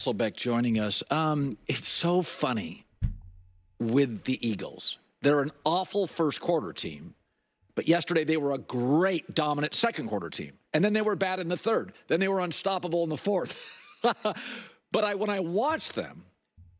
Hasselbeck joining us. It's so funny with the Eagles. They're an awful first quarter team, but yesterday they were a great dominant second quarter team. And then they were bad in the third. Then they were unstoppable in the fourth. But when I watch them,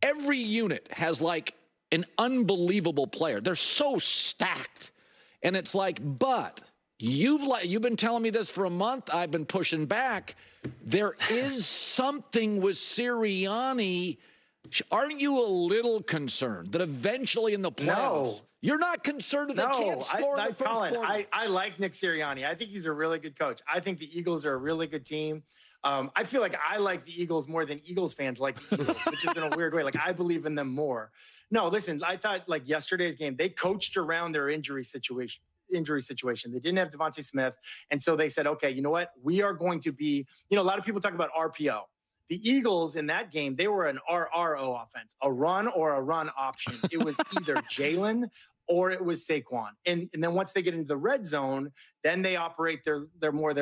every unit has like an unbelievable player. They're so stacked. And it's like, but you've been telling me this for a month. I've been pushing back. There is something with Sirianni. Aren't you a little concerned that eventually in the playoffs, you're not concerned that they can't score in the first Colin, quarter? I like Nick Sirianni. I think he's a really good coach. I think the Eagles are a really good team. I feel like I like the Eagles more than Eagles fans like the Eagles, which is in a weird way. Like, I believe in them more. No, listen, I thought like yesterday's game, they coached around their injury situation. They didn't have Devontae Smith. And so they said, okay, you know what? We are going to be, a lot of people talk about RPO. The Eagles in that game, they were an RRO offense, a run or a run option. It was either Jalen or it was Saquon. And then once they get into the red zone, then they operate their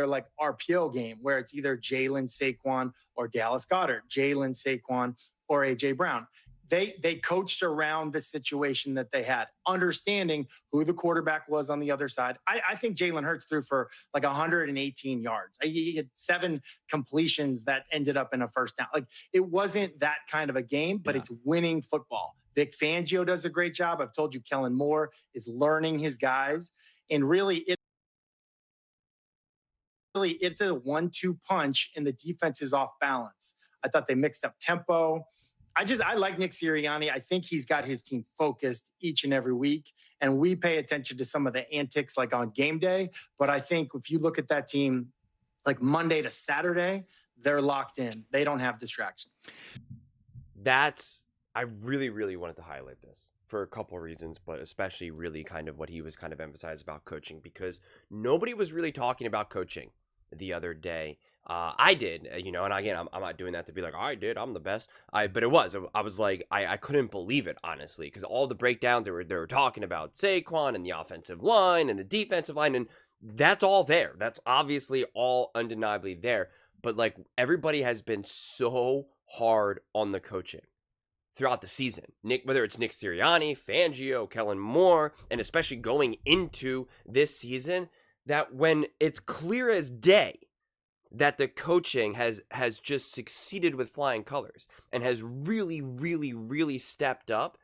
like RPO game, where it's either Jalen, Saquon, or Dallas Goedert, Jalen, Saquon, or A.J. Brown. They coached around the situation that they had, understanding who the quarterback was on the other side. I think Jalen Hurts threw for like 118 yards. He had 7 completions that ended up in a first down. Like, it wasn't that kind of a game, but it's winning football. Vic Fangio does a great job. I've told you Kellen Moore is learning his guys. And really, it's a 1-2 punch and the defense is off balance. I thought they mixed up tempo. I like Nick Sirianni. I think he's got his team focused each and every week. And we pay attention to some of the antics like on game day. But I think if you look at that team, like Monday to Saturday, they're locked in. They don't have distractions. I really, really wanted to highlight this for a couple of reasons, but especially really kind of what he was kind of emphasized about coaching, because nobody was really talking about coaching the other day. I did, and again, I'm not doing that to be like, I did, I'm the best. But I was like, I couldn't believe it, honestly, because all the breakdowns they were talking about Saquon and the offensive line and the defensive line, and that's all there. That's obviously all undeniably there. But like, everybody has been so hard on the coaching throughout the season. Whether it's Nick Sirianni, Fangio, Kellen Moore, and especially going into this season, that when it's clear as day that the coaching has just succeeded with flying colors and has really, really, really stepped up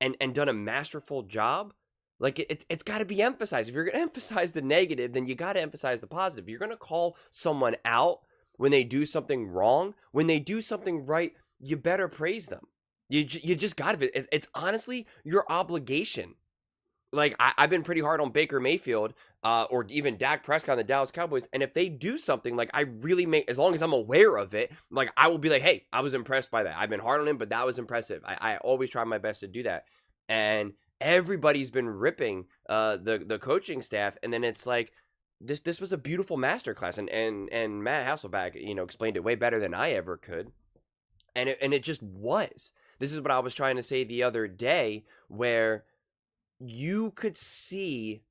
and done a masterful job, like it's got to be emphasized. If you're going to emphasize the negative, then you got to emphasize the positive. You're going to call someone out when they do something wrong. When they do something right, you better praise them. You just got to. It's honestly your obligation. Like, I've been pretty hard on Baker Mayfield, or even Dak Prescott on the Dallas Cowboys. And if they do something, like, I really as long as I'm aware of it, like, I will be like, hey, I was impressed by that. I've been hard on him, but that was impressive. I always try my best to do that. And everybody's been ripping the coaching staff. And then it's like, this was a beautiful masterclass. And Matt Hasselbeck, explained it way better than I ever could. And it just was. This is what I was trying to say the other day, where you could see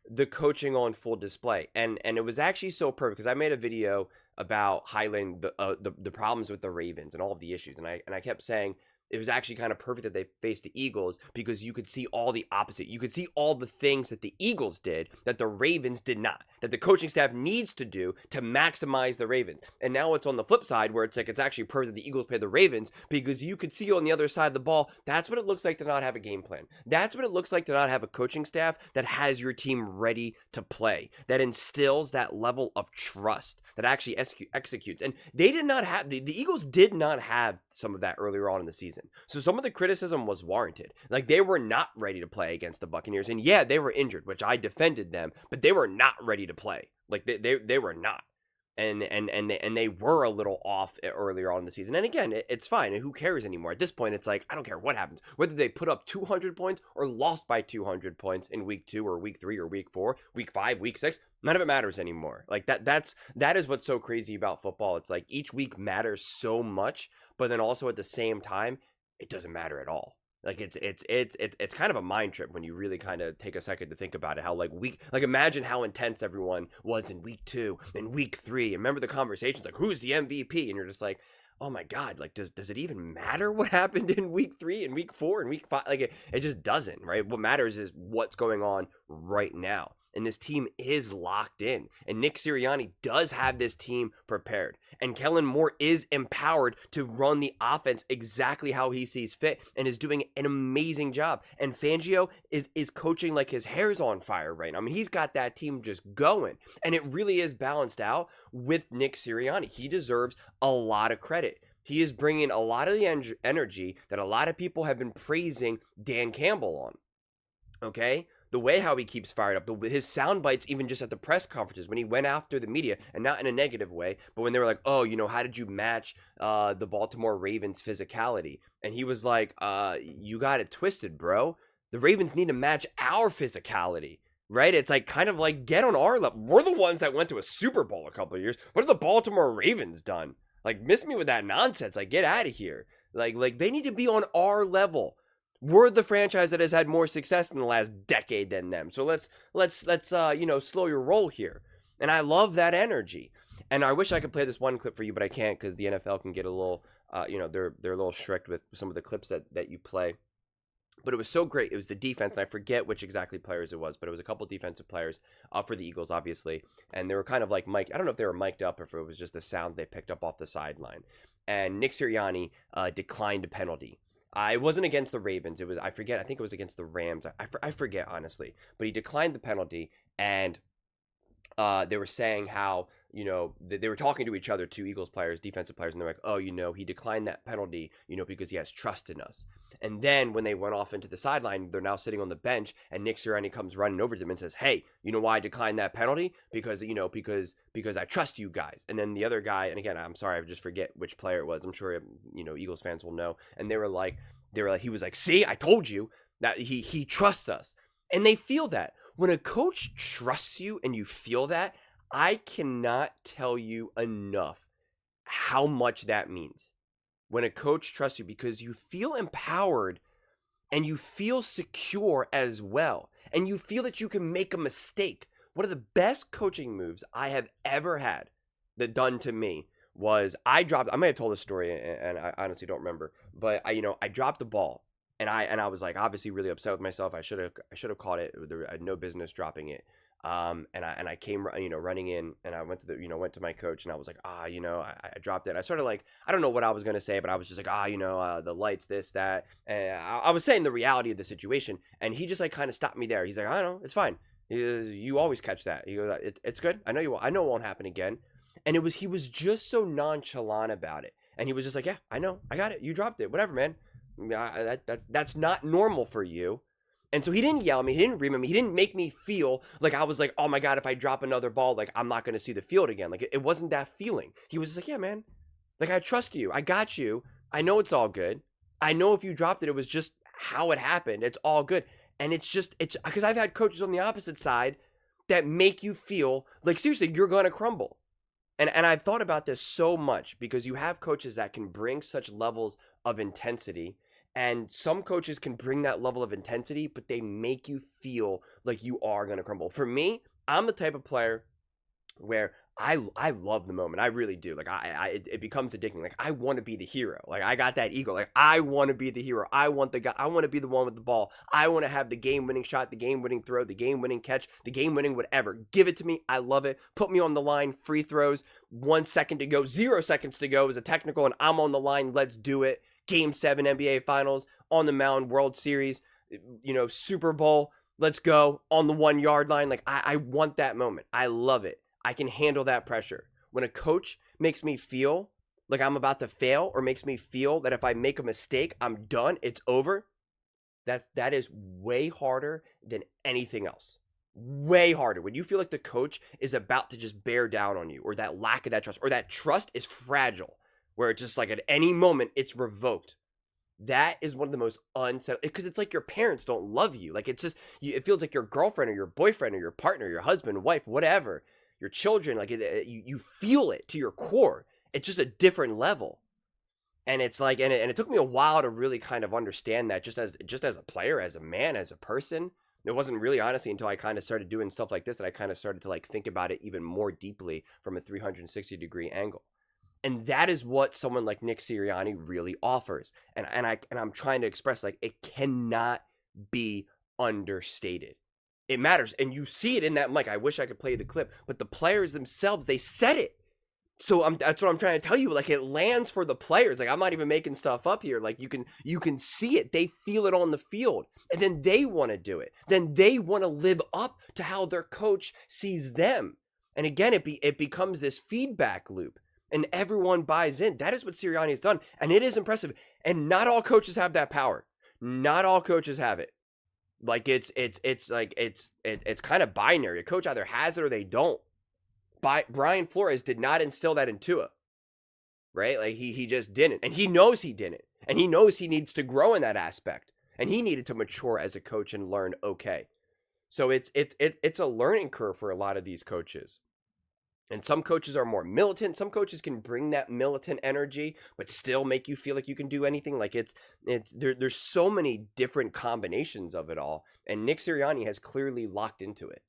the coaching on full display, and it was actually so perfect, because I made a video about highlighting the problems with the Ravens and all of the issues, and I kept saying it was actually kind of perfect that they faced the Eagles, because you could see all the opposite. You could see all the things that the Eagles did that the Ravens did not, that the coaching staff needs to do to maximize the Ravens. And now it's on the flip side, where it's like, it's actually perfect that the Eagles play the Ravens, because you could see on the other side of the ball, that's what it looks like to not have a game plan. That's what it looks like to not have a coaching staff that has your team ready to play, that instills that level of trust, that actually executes. And they did not have, the Eagles did not have some of that earlier on in the season. So some of the criticism was warranted. Like, they were not ready to play against the Buccaneers. And yeah, they were injured, which I defended them, but they were not ready to play. Like, they were not. And they were a little off earlier on in the season. And again, it's fine. And who cares anymore? At this point, it's like, I don't care what happens. Whether they put up 200 points or lost by 200 points in week 2 or week 3 or week 4, week 5, week 6, none of it matters anymore. Like, that is what's so crazy about football. It's like, each week matters so much, but then also at the same time, it doesn't matter at all. Like, it's kind of a mind trip when you really kind of take a second to think about it. How like imagine how intense everyone was in week 2 and week 3. And remember the conversations like, who's the MVP? And you're just like, oh my God, like, does it even matter what happened in week 3 and week 4 and week 5? Like, it just doesn't, right? What matters is what's going on right now. And this team is locked in. And Nick Sirianni does have this team prepared. And Kellen Moore is empowered to run the offense exactly how he sees fit and is doing an amazing job. And Fangio is coaching like his hair's on fire right now. I mean, he's got that team just going. And it really is balanced out with Nick Sirianni. He deserves a lot of credit. He is bringing a lot of the energy that a lot of people have been praising Dan Campbell on. Okay? The way how he keeps fired up, his sound bites, even just at the press conferences when he went after the media, and not in a negative way, but when they were like, oh, how did you match the Baltimore Ravens physicality? And he was like, you got it twisted, bro. The Ravens need to match our physicality, right? It's like kind of like get on our level. We're the ones that went to a Super Bowl a couple of years. What have the Baltimore Ravens done? Like, miss me with that nonsense. Like, get out of here. Like they need to be on our level. We're the franchise that has had more success in the last decade than them. So let's slow your roll here. And I love that energy. And I wish I could play this one clip for you, but I can't because the NFL can get a little, they're a little strict with some of the clips that you play. But it was so great. It was the defense, and I forget which exactly players it was, but it was a couple defensive players for the Eagles, obviously. And they were kind of like mic'd. I don't know if they were mic'd up or if it was just the sound they picked up off the sideline. And Nick Sirianni declined a penalty. I wasn't against the Ravens. It was, I forget, I think it was against the Rams. I forget, honestly. But he declined the penalty, and they were saying how, they were talking to each other, two Eagles players, defensive players, and they're like, oh, he declined that penalty, because he has trust in us. And then when they went off into the sideline, they're now sitting on the bench, and Nick Sirianni comes running over to them and says, hey, you know why I declined that penalty? Because I trust you guys. And then the other guy, and again, I'm sorry, I just forget which player it was. I'm sure, Eagles fans will know. And they were like, he was like, see, I told you that he trusts us. And they feel that. When a coach trusts you and you feel that, I cannot tell you enough how much that means. When a coach trusts you, because you feel empowered and you feel secure as well. And you feel that you can make a mistake. One of the best coaching moves I have ever had that done to me was I may have told this story and I honestly don't remember, but I dropped the ball. And I was like obviously really upset with myself. I should have caught it. I had no business dropping it. And I came running in, and I went to my coach, and I was like, I dropped it. I sort of like, I don't know what I was gonna say, but I was just like, the lights, this, that, and I was saying the reality of the situation, and he just like kind of stopped me there. He's like, I don't know, it's fine. You always catch that. He goes, it's good. I know you will. I know it won't happen again. And he was just so nonchalant about it, and he was just like, yeah, I know, I got it. You dropped it, whatever, man. That's not normal for you. And so he didn't yell at me, he didn't ream at me, he didn't make me feel like I was like, oh my God, if I drop another ball, like I'm not going to see the field again. Like it wasn't that feeling. He was just like, yeah, man, like I trust you. I got you. I know it's all good. I know if you dropped it, it was just how it happened. It's all good. And it's because I've had coaches on the opposite side that make you feel like, seriously, you're going to crumble. And I've thought about this so much because you have coaches that can bring such levels of intensity. And some coaches can bring that level of intensity, but they make you feel like you are going to crumble. For me, I'm the type of player where I love the moment. I really do. Like it becomes addicting. Like I want to be the hero. Like I got that ego. Like I want to be the hero. I want the guy. I want to be the one with the ball. I want to have the game-winning shot, the game-winning throw, the game-winning catch, the game-winning whatever. Give it to me. I love it. Put me on the line. Free throws. 1 second to go. 0 seconds to go is a technical, and I'm on the line. Let's do it. Game 7 NBA Finals, on the mound, World Series, Super Bowl, let's go, on the 1 yard line. Like, I want that moment. I love it. I can handle that pressure. When a coach makes me feel like I'm about to fail or makes me feel that if I make a mistake, I'm done, it's over, that is way harder than anything else. Way harder. When you feel like the coach is about to just bear down on you, or that lack of that trust, or that trust is fragile, where it's just like at any moment it's revoked. That is one of the most unsettled, because it's like your parents don't love you. Like it's just, it feels like your girlfriend or your boyfriend or your partner, your husband, wife, whatever, your children, like you feel it to your core. It's just a different level. And it's like, and it took me a while to really kind of understand that just as a player, as a man, as a person. It wasn't really honestly until I kind of started doing stuff like this that I kind of started to like think about it even more deeply from a 360 degree angle. And that is what someone like Nick Sirianni really offers. And I'm trying to express, like, it cannot be understated. It matters. And you see it in that mic. I wish I could play the clip, but the players themselves, they said it. So that's what I'm trying to tell you. Like, it lands for the players. Like, I'm not even making stuff up here. Like, you can see it. They feel it on the field, and then they want to do it. Then they want to live up to how their coach sees them. And again, it becomes this feedback loop, and everyone buys in. That is what Sirianni has done, and it is impressive. And not all coaches have that power. Not all coaches have it. Like, it's kind of binary. A coach either has it or they don't. Brian Flores did not instill that in Tua, right? Like, he just didn't, and he knows he didn't, and he knows he needs to grow in that aspect, and he needed to mature as a coach and learn. Okay, so it's a learning curve for a lot of these coaches, and some coaches are more militant. Some coaches can bring that militant energy, but still make you feel like you can do anything. Like, there's so many different combinations of it all, and Nick Sirianni has clearly locked into it.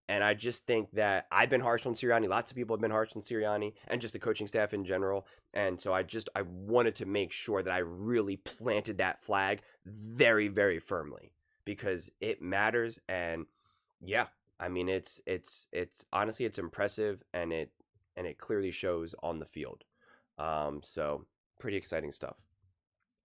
And I just think that I've been harsh on Sirianni. Lots of people have been harsh on Sirianni and just the coaching staff in general. And so I wanted to make sure that I really planted that flag very, very firmly, because it matters. And yeah, I mean, it's honestly, it's impressive, and it clearly shows on the field. So pretty exciting stuff.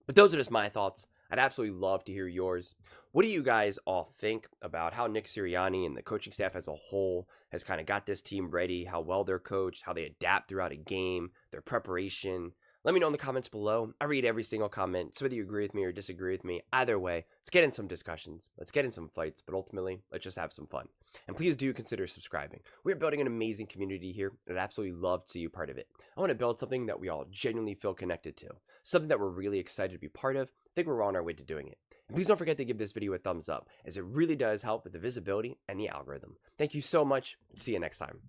But those are just my thoughts. I'd absolutely love to hear yours. What do you guys all think about how Nick Sirianni and the coaching staff as a whole has kind of got this team ready, how well they're coached, how they adapt throughout a game, their preparation? Let me know in the comments below. I read every single comment, so whether you agree with me or disagree with me, either way, let's get in some discussions, let's get in some fights, but ultimately, let's just have some fun. And please do consider subscribing. We're building an amazing community here, and I'd absolutely love to see you part of it. I want to build something that we all genuinely feel connected to, something that we're really excited to be part of. I think we're on our way to doing it. And please don't forget to give this video a thumbs up, as it really does help with the visibility and the algorithm. Thank you so much. See you next time.